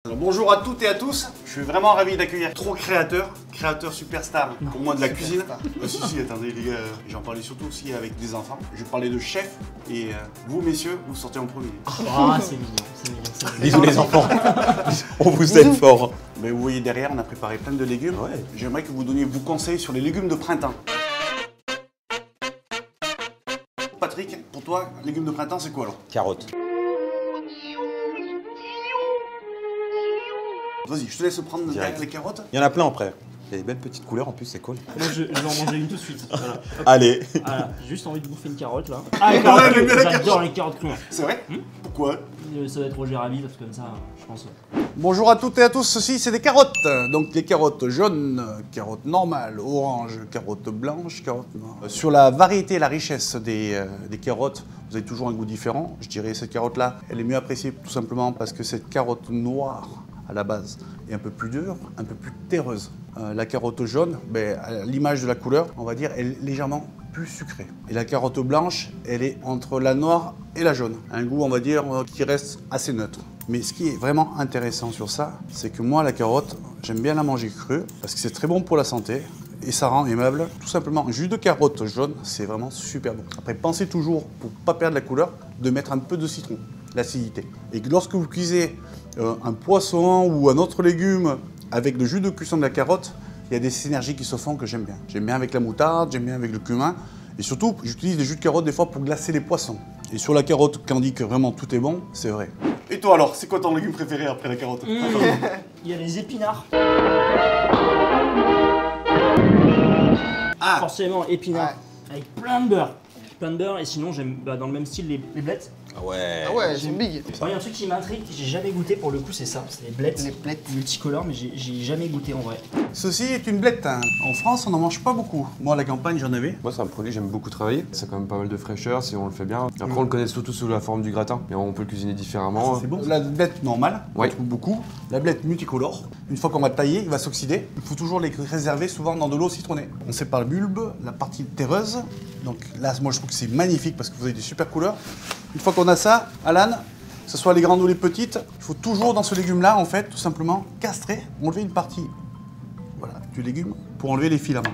Alors, bonjour à toutes et à tous, je suis vraiment ravi d'accueillir trois créateurs superstars pour moi de la cuisine. Si, attendez les gars, j'en parlais surtout aussi avec des enfants. Je parlais de chef et vous messieurs, vous sortez en premier. Ah, c'est mignon, c'est mignon, c'est mignon. Bisous les enfants, on vous aime fort. Mais vous voyez derrière, on a préparé plein de légumes. Ouais. J'aimerais que vous donniez vos conseils sur les légumes de printemps. Patrick, pour toi, légumes de printemps, c'est quoi alors? Carottes. Vas-y, je te laisse prendre Direct. les carottes. Il y en a plein après. Il y a des belles petites couleurs en plus, c'est cool. Moi, je vais en manger une tout de suite. Voilà. Hop. Allez. Voilà. J'ai juste envie de bouffer une carotte là. Ah, les carottes crues. J'adore les carottes crues. C'est vrai? Pourquoi? Ça va être Roger Rabbit parce que comme ça, je pense. Bonjour à toutes et à tous, ceci c'est des carottes. Donc les carottes jaunes, carottes normales, orange, carottes blanches, carottes noires. Sur la variété et la richesse des carottes, vous avez toujours un goût différent. Je dirais cette carotte-là, elle est mieux appréciée tout simplement parce que cette carotte noire, à la base, est un peu plus dure, un peu plus terreuse. La carotte jaune, à l'image de la couleur, on va dire, elle est légèrement plus sucrée. Et la carotte blanche, elle est entre la noire et la jaune. Un goût, on va dire, qui reste assez neutre. Mais ce qui est vraiment intéressant sur ça, c'est que moi, la carotte, j'aime bien la manger crue, parce que c'est très bon pour la santé, et ça rend aimable. Tout simplement, un jus de carotte jaune, c'est vraiment super bon. Après, pensez toujours, pour ne pas perdre la couleur, de mettre un peu de citron, l'acidité. Et que lorsque vous cuisez un poisson ou un autre légume avec le jus de cuisson de la carotte, il y a des synergies qui se font que j'aime bien. J'aime bien avec la moutarde, j'aime bien avec le cumin. Et surtout, j'utilise des jus de carotte des fois pour glacer les poissons. Et sur la carotte, quand on dit que vraiment tout est bon, c'est vrai. Et toi alors, c'est quoi ton légume préféré après la carotte? Il y a les épinards. Ah. Forcément, épinards. Avec plein de beurre. Plein de beurre, et sinon j'aime dans le même style les blettes. Ah ouais. Ah ouais, elles sont big. Il y a un truc qui m'intrigue, j'ai jamais goûté pour le coup, c'est ça, c'est les blettes. Les blettes. Multicolores, mais j'ai jamais goûté en vrai. Ceci est une blette. En France, on n'en mange pas beaucoup. Moi, à la campagne, j'en avais. Moi, c'est un produit que j'aime beaucoup travailler. Ça a quand même pas mal de fraîcheur si on le fait bien. Après, on le connaît surtout sous la forme du gratin, mais on peut le cuisiner différemment. C'est bon. La blette normale, on Ouais. trouve beaucoup. La blette multicolore, une fois qu'on va tailler, il va s'oxyder. Il faut toujours les réserver souvent dans de l'eau citronnée. On sépare le bulbe, la partie terreuse. Donc là, moi, je trouve que c'est magnifique parce que vous avez des super couleurs. Une fois qu'on a ça, Alan, que ce soit les grandes ou les petites, il faut toujours dans ce légume-là, en fait, tout simplement castrer, enlever une partie du légume pour enlever les filaments.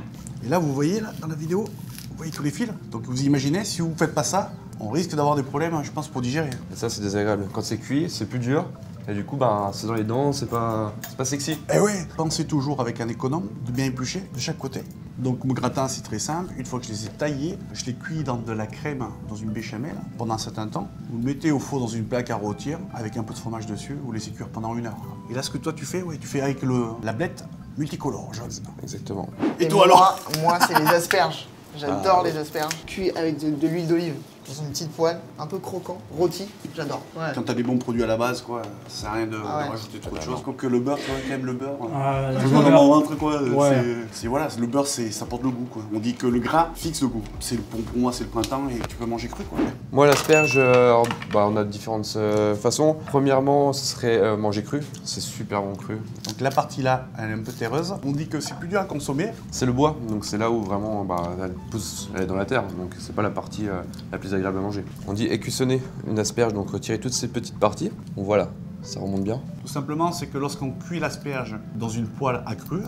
Et là, vous voyez, là, dans la vidéo, vous voyez tous les fils. Donc vous imaginez, si vous ne faites pas ça, on risque d'avoir des problèmes, je pense, pour digérer. Et ça, c'est désagréable. Quand c'est cuit, c'est plus dur. Et du coup, c'est dans les dents, c'est pas sexy. Eh oui, pensez toujours avec un économe de bien éplucher de chaque côté. Donc mon gratin, c'est très simple. Une fois que je les ai taillés, je les cuis dans de la crème, dans une béchamel, pendant un certain temps. Vous le mettez au four dans une plaque à rôtir avec un peu de fromage dessus. Vous laissez cuire pendant 1 heure. Et là, ce que toi tu fais, tu fais avec la blette multicolore jaune. Exactement. Et toi alors? Moi, c'est les asperges. J'adore les asperges. Cuits avec de l'huile d'olive dans une petite poêle, un peu croquant, rôti. J'adore. Ouais. Quand t'as des bons produits à la base, quoi, ça sert à rien de rajouter trop de choses. Quoique le beurre, toi qui aimes le beurre, Le dans mon ventre, quoi. Ouais. Le beurre, ça porte le goût, quoi. On dit que le gras fixe le goût. Pour moi, c'est le printemps et tu peux manger cru, quoi. Moi, l'asperge, on a différentes façons. Premièrement, ce serait manger cru. C'est super bon cru. Donc la partie là, elle est un peu terreuse. On dit que c'est plus dur à consommer. C'est le bois, donc c'est là où vraiment elle pousse, elle est dans la terre. Donc c'est pas la partie la plus agréable à manger. On dit écuissonner une asperge, donc retirer toutes ces petites parties. Donc voilà, ça remonte bien. Tout simplement, c'est que lorsqu'on cuit l'asperge dans une poêle à cru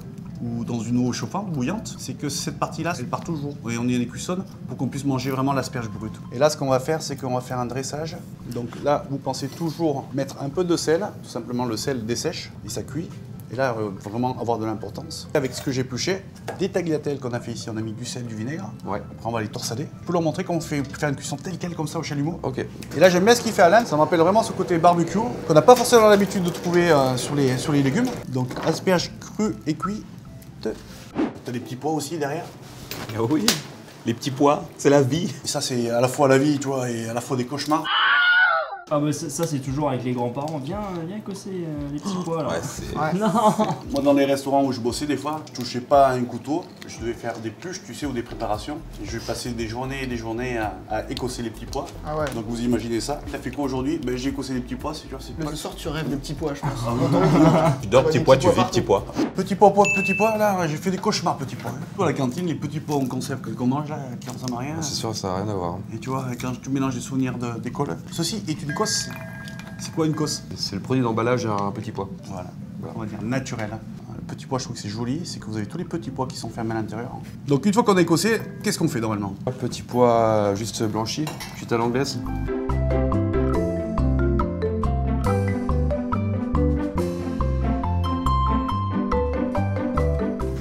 ou dans une eau chauffante, bouillante, c'est que cette partie-là, elle part toujours. Et on y écuissonne pour qu'on puisse manger vraiment l'asperge brute. Et là, ce qu'on va faire, c'est qu'on va faire un dressage. Donc là, vous pensez toujours mettre un peu de sel. Tout simplement, le sel dessèche et ça cuit. Et là, il faut vraiment avoir de l'importance. Avec ce que j'ai épluché, des tagliatelles qu'on a fait ici, on a mis du sel, du vinaigre. Ouais. Après, on va les torsader. Je peux leur montrer comment on fait faire une cuisson telle quelle, comme ça, au chalumeau. Ok. Et là, j'aime bien ce qu'il fait Alan. Ça me rappelle vraiment ce côté barbecue qu'on n'a pas forcément l'habitude de trouver sur les légumes. Donc, asperges crues et cuites. T'as des petits pois aussi derrière. Ah oui. Les petits pois, c'est la vie. Et ça, c'est à la fois la vie, tu vois, et à la fois des cauchemars. Ah bah ça c'est toujours avec les grands-parents, viens cosser les petits pois là. Ouais, c'est... Non. Moi, dans les restaurants où je bossais, des fois, je touchais pas à un couteau. Je devais faire des pluches, tu sais, ou des préparations. Et je vais passer des journées et des journées à écosser les petits pois. Ah ouais. Donc, vous imaginez ça. T'as fait quoi aujourd'hui? J'ai écossé les petits pois, c'est sûr, c'est Le soir, tu rêves de petits pois, je pense. Tu dors petit pois, tu vis petit pois. Petits pois, là, j'ai fait des cauchemars, petits pois. Pour la cantine, les petits pois en conserve qu'on mange, là, qui ressemblent à rien. C'est sûr, ça n'a rien à voir. Et tu vois, quand tu mélanges les souvenirs d'école, ceci est une cosse C'est quoi une cosse? C'est le produit d'emballage à un petit pois. Voilà, on va dire naturel. Le petit pois, je trouve que c'est joli, c'est que vous avez tous les petits pois qui sont fermés à l'intérieur. Donc une fois qu'on a écossé, qu'est-ce qu'on fait normalement? Petit pois juste blanchi, cuit à l'anglaise.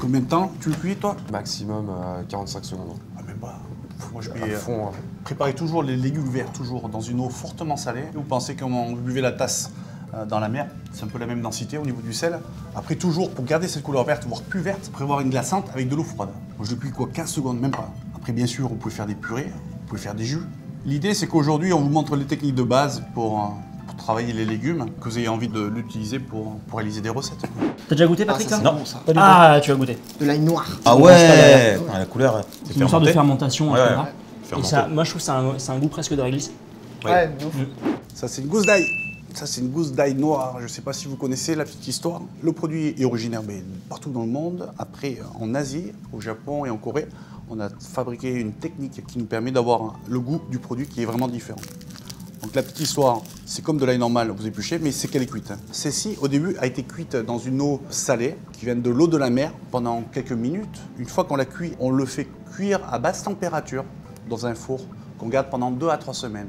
Combien de temps tu le cuis, toi? Maximum 45 secondes. Ah, même pas. Moi, je À fond. préparez toujours les légumes verts, toujours dans une eau fortement salée. Vous pensez comment vous buvez la tasse dans la mer, c'est un peu la même densité au niveau du sel. Après, toujours, pour garder cette couleur verte, voire plus verte, prévoir une glaçante avec de l'eau froide. Moi, je le cuis quoi, 15 secondes, même pas. Après, bien sûr, vous pouvez faire des purées, vous pouvez faire des jus. L'idée, c'est qu'aujourd'hui, on vous montre les techniques de base pour travailler les légumes, que vous ayez envie de l'utiliser pour réaliser des recettes. T'as déjà goûté, Patrick, ça, ça c'est Non. bon, ça. Pas du tout. Tu vas goûter. De l'ail noir. Ah ouais, la couleur, c'est C'est une sorte de fermenté. fermentation, Ouais, etc. ouais. Et Fermenté. ça, moi, je trouve que c'est un goût presque de réglisse. Ouais, de ouf. Ça, c'est une gousse d'ail. Ça, c'est une gousse d'ail noire. Je ne sais pas si vous connaissez la petite histoire. Le produit est originaire partout dans le monde. Après, en Asie, au Japon et en Corée, on a fabriqué une technique qui nous permet d'avoir le goût du produit qui est vraiment différent. Donc la petite histoire, c'est comme de l'ail normal, vous épluchez, mais c'est qu'elle est cuite. Celle-ci, au début, a été cuite dans une eau salée, qui vient de l'eau de la mer, pendant quelques minutes. Une fois qu'on l'a cuit, on le fait cuire à basse température, dans un four, qu'on garde pendant 2 à 3 semaines.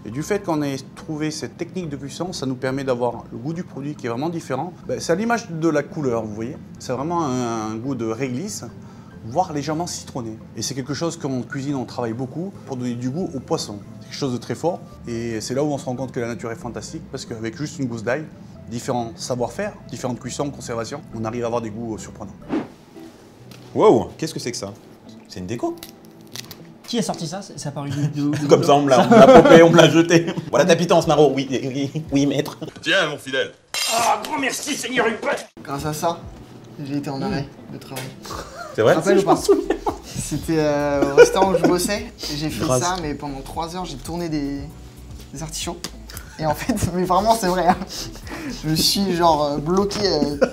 Et du fait qu'on ait trouvé cette technique de cuisson, ça nous permet d'avoir le goût du produit qui est vraiment différent. C'est à l'image de la couleur, vous voyez. C'est vraiment un goût de réglisse, voire légèrement citronné. Et c'est quelque chose qu'en cuisine, on travaille beaucoup pour donner du goût au poisson. C'est quelque chose de très fort. Et c'est là où on se rend compte que la nature est fantastique, parce qu'avec juste une gousse d'ail, différents savoir-faire, différentes cuissons, conservation, on arrive à avoir des goûts surprenants. Wow, qu'est-ce que c'est que ça? C'est une déco. Qui a sorti ça? Ça a paru de Comme ça, on me l'a popé, on me l'a jeté. Voilà ta pitance, Maro. Oui, oui, oui, maître. Tiens, mon fidèle. Ah, grand merci, Seigneur Hubert. Grâce à ça, j'ai été en arrêt de travail. C'est vrai? Tu te rappelles ou pas? C'était au restaurant où je bossais. Et j'ai fait ça, mais pendant 3 heures, j'ai tourné des artichauts. Et en fait, mais vraiment, c'est vrai. Hein, je me suis genre bloqué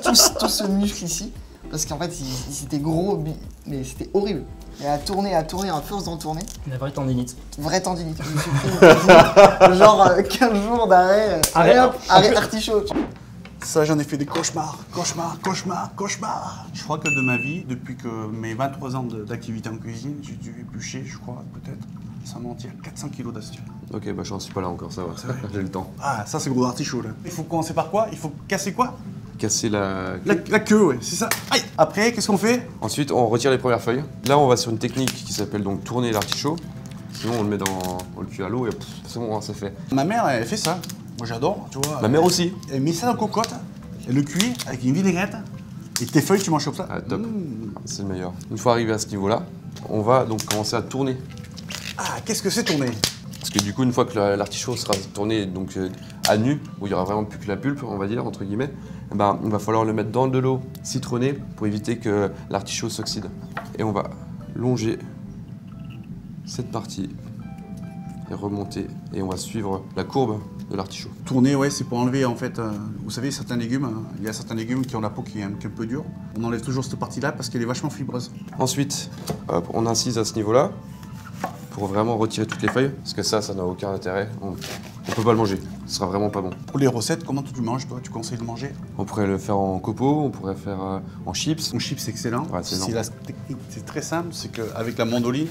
tout ce muscle ici. Parce qu'en fait, c'était gros, mais c'était horrible. Et à tourner, à force d'en tourner. Une vraie tendinite. Vraie tendinite. Je me suis pris une tendinite, genre 15 jours d'arrêt. Arrêt. Arrêt artichaut. Ça, j'en ai fait des cauchemars. Je crois que de ma vie, depuis que mes 23 ans d'activité en cuisine, j'ai dû éplucher, je crois, peut-être, sans mentir, 400 kilos d'astuces. Ok, bah j'en suis pas là encore, ça va. J'ai le temps. Ah, ça, c'est gros artichaut, là. Il faut commencer par quoi? Il faut casser quoi? Casser la... La queue, ouais, c'est ça. Aïe! Après, qu'est-ce qu'on fait? Ensuite, on retire les premières feuilles. Là, on va sur une technique qui s'appelle donc tourner l'artichaut. Sinon, on le met on le cuit à l'eau et c'est bon, hein, c'est fait. Ma mère, elle fait ça. Moi, j'adore, tu vois. Ma mère aussi. Elle met ça dans la cocotte, elle le cuit avec une vinaigrette, et tes feuilles, tu manges comme ça. Ah, top. C'est le meilleur. Une fois arrivé à ce niveau-là, on va donc commencer à tourner. Ah, qu'est-ce que c'est tourner? Parce que du coup, une fois que l'artichaut sera tourné donc, à nu, où il y aura vraiment plus que la pulpe, on va dire, entre guillemets, eh ben, il va falloir le mettre dans de l'eau citronnée pour éviter que l'artichaut s'oxyde. Et on va longer cette partie et remonter. Et on va suivre la courbe de l'artichaut. Tourner, ouais, c'est pour enlever, en fait, vous savez, certains légumes, il y a certains légumes qui ont la peau qui est un peu dure. On enlève toujours cette partie-là parce qu'elle est vachement fibreuse. Ensuite, hop, on incise à ce niveau-là pour vraiment retirer toutes les feuilles. Parce que ça n'a aucun intérêt. On peut pas le manger. Ce sera vraiment pas bon. Pour les recettes, comment tu manges, toi? Tu conseilles de manger? On pourrait le faire en copeaux, on pourrait faire en chips. Mon chip, c'est excellent. Ouais, c'est Si la technique, c'est très simple, c'est qu'avec la mandoline,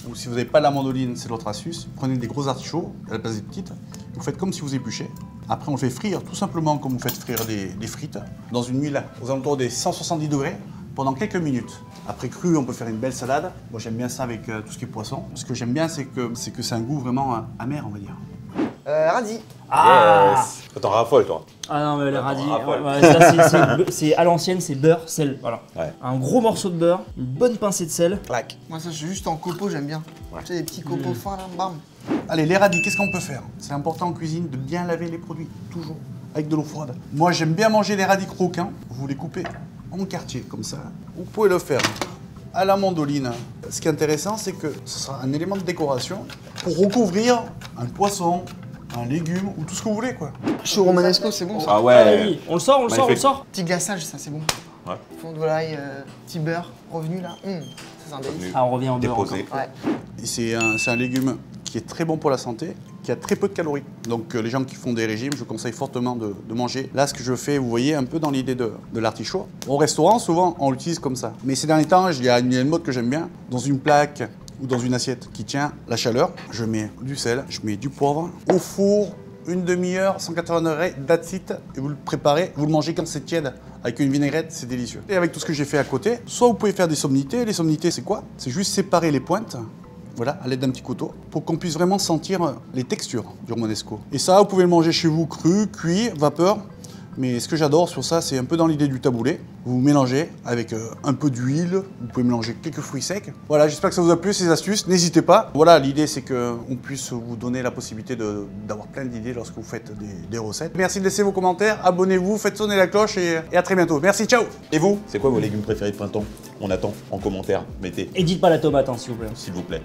ou si vous n'avez pas la mandoline, c'est l'autre astuce, prenez des gros artichauts à la place des petites, vous faites comme si vous épluchez. Après, on le fait frire tout simplement comme vous faites frire des frites, dans une huile aux alentours des 170 degrés, pendant quelques minutes. Après cru, on peut faire une belle salade. Moi, j'aime bien ça avec tout ce qui est poisson. Ce que j'aime bien, c'est que c'est un goût vraiment amer, on va dire. Radis. Ah Yes. Toi, t'en raffoles, toi. Ah non, mais les radis, raffole. ouais, ça, c'est à l'ancienne, c'est beurre, sel, voilà. Ouais. Un gros morceau de beurre, une bonne pincée de sel. Clac. Moi, ça, je suis juste en copeaux, j'aime bien. Tu sais, des petits copeaux fins là, bam. Allez, les radis, qu'est-ce qu'on peut faire? C'est important en cuisine de bien laver les produits, toujours, avec de l'eau froide. Moi, j'aime bien manger les radis croquants. Vous les coupez en quartier, comme ça. Vous pouvez le faire à la mandoline. Ce qui est intéressant, c'est que ce sera un élément de décoration pour recouvrir un poisson, un légume ou tout ce que vous voulez, quoi. Chaud romanesco, c'est bon ça. Ah Ah ouais. oui, on le sort, on le Magnifique. sort. Petit glaçage, ça, c'est bon. Ouais. Fond de volaille, petit beurre, revenu là. Ça, c'est un délice. Ah, on revient au beurre Déposé. encore. Ouais. Et c'est un légume qui est très bon pour la santé, qui a très peu de calories. Donc les gens qui font des régimes, je conseille fortement de manger. Là, ce que je fais, vous voyez, un peu dans l'idée de l'artichaut. Au restaurant, souvent, on l'utilise comme ça. Mais ces derniers temps, il y a une mode que j'aime bien. Dans une plaque ou dans une assiette qui tient la chaleur, je mets du sel, je mets du poivre au four, une demi-heure, 180 degrés, that's it, et vous le préparez, vous le mangez quand c'est tiède. Avec une vinaigrette, c'est délicieux. Et avec tout ce que j'ai fait à côté, soit vous pouvez faire des somnités. Les somnités, c'est quoi? C'est juste séparer les pointes, voilà, à l'aide d'un petit couteau, pour qu'on puisse vraiment sentir les textures du romanesco. Et ça, vous pouvez le manger chez vous cru, cuit, vapeur. Mais ce que j'adore sur ça, c'est un peu dans l'idée du taboulé. Vous mélangez avec un peu d'huile, vous pouvez mélanger quelques fruits secs. Voilà, j'espère que ça vous a plu ces astuces, n'hésitez pas. Voilà, l'idée c'est qu'on puisse vous donner la possibilité d'avoir plein d'idées lorsque vous faites des recettes. Merci de laisser vos commentaires, abonnez-vous, faites sonner la cloche et à très bientôt. Merci, ciao! Et vous, c'est quoi vos légumes préférés de printemps? On attend en commentaire, mettez, Et dites pas la tomate, hein, s'il vous plaît. s'il vous plaît.